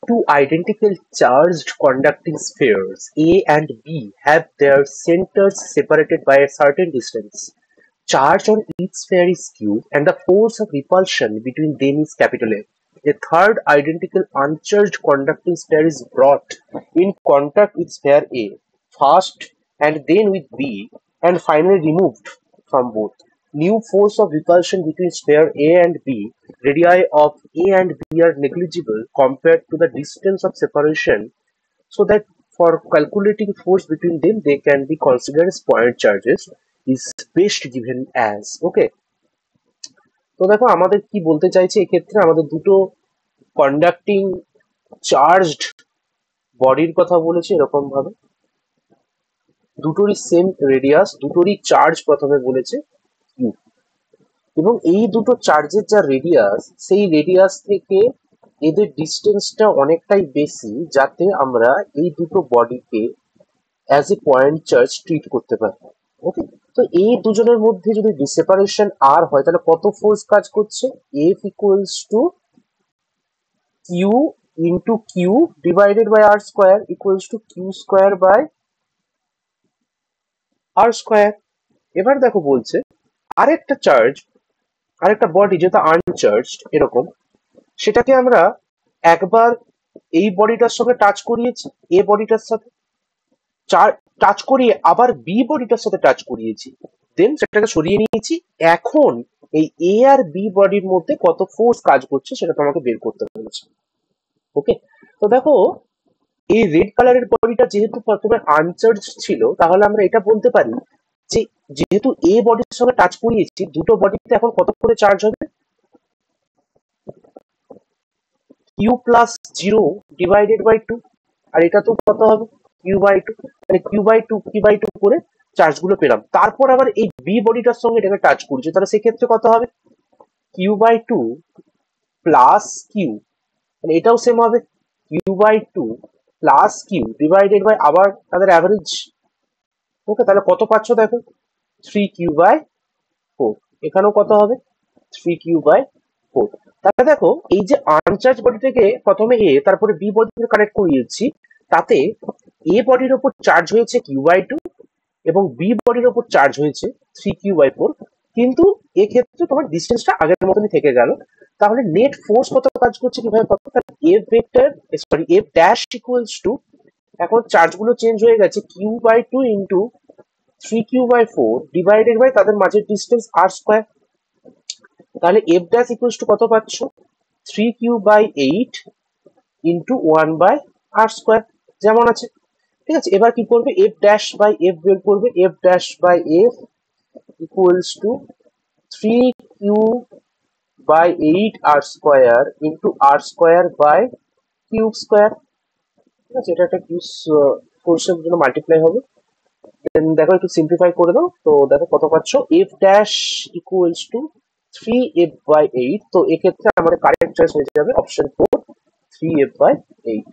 Two identical charged conducting spheres A and B have their centers separated by a certain distance. Charge on each sphere is q and the force of repulsion between them is capital F. A third identical uncharged conducting sphere is brought in contact with sphere A first and then with B and finally removed from both. New force of repulsion between sphere A and B, radii of A and B are negligible compared to the distance of separation, so that for calculating force between them they can be considered as point charges is best given as. ওকে, তো দেখো আমাদের কি বলতে চাইছে এক্ষেত্রে, আমাদের দুটো conducting charged বডির কথা বলেছে এরকম ভাবে, দুটোরই সেম রেডিয়াস, দুটোরই চার্জ প্রথমে বলেছে কিউ, এবং এই দুটো চার্জের যা রেডিয়াস সেই রেডিয়াস থেকে এদের ডিস্টেন্সটা অনেকটাই বেশি, যাতে আমরা এই দুটো বডিকে as a point charge treat করতে পারি। ওকে, তো এই দুজনের মধ্যে যদি সেপারেশন আর হয় তাহলে কত ফোর্স কাজ করছে? F equals to Q into Q divided by R square equals to Q square by R square. এবার দেখো বলছে আরেকটা চার্জ, আরেকটা বডি যেটা আনচার্জড এরকম, সেটাকে আমরা একবার এই বডিটার সঙ্গে টাচ করিয়েছি, এ বডিটার সাথে টাচ করিয়ে আবার বি বডিটার সাথে টাচ করিয়েছি, দেন সেটাকে সরিয়ে নিয়েছি। এখন এই এ আর বি বডির মধ্যে কত ফোর্স কাজ করছে সেটা তোমাকে বের করতে বলেছে। ওকে, তো দেখো এই রেড কালারের বডিটা যেহেতু প্রথমে আনচার্জ ছিল, তাহলে আমরা এটা বলতে পারি যে যেহেতু এ বডির সঙ্গে টাচ করিয়েছি, দুটো বডিতে এখন কত করে চার্জ হবে? Q plus zero divided by two, আর এটা তো কত হবে? কিউ বাই টু, মানে কিউ বাই টু করে চার্জ গুলো পেলাম। তারপর আবার এই বি বডিটার সঙ্গে এটাকে টাচ করছে, তাহলে সেক্ষেত্রে কত হবে? Q by two plus Q, মানে এটাও সেম হবে Q by two plus Q divided by আবার তাদের অ্যাভারেজ। ওকে, তাহলে কত পাচ্ছ দেখো? Three Q by four. এখানেও কত হবে? Three Q by four. তাহলে দেখো এই যে আনচার্জ বডি থেকে প্রথমে এ তারপরে বি বডিকে কানেক্ট করিয়েছি, তাতে এ বডির ওপর চার্জ হয়েছে কিউ বাই টু এবং বি বডির ওপর চার্জ হয়েছে থ্রি কিউ বাই ফোর, কিন্তু এক্ষেত্রে তোমার ডিস্টেন্সটা আগের মতনই থেকে গেল। তাহলে নেট ফোর্স কত কাজ করছে কিভাবে কত? F vector sorry F dash equals to, এখন চার্জ গুলো চেঞ্জ হয়ে গেছে, Q by two into three Q by four divided by তাদের মাঝের ডিস্টেন্স আর স্কোয়ার। তাহলে এফ ড্যাশ ইকুয়ালস টু কত পাচ্ছ? Three Q by eight into one by R square, যেমন আছে। ঠিক আছে, এবার কি করবে? এফ ড্যাশ বাই এফ বের করবে। F dash by F equals to three Q by eight R square into R square by cube square. ঠিক আছে, এটা একটা কিউ ফোর্সের জন্য মাল্টিপ্লাই হবে। দেন দেখো একটু সিম্পলিফাই করে দাও, তো দেখো কত পাচ্ছ? F dash equals to three F by eight. তো এক্ষেত্রে আমাদের কারেক্ট চয়েস হয়ে যাবে option four, three F by eight.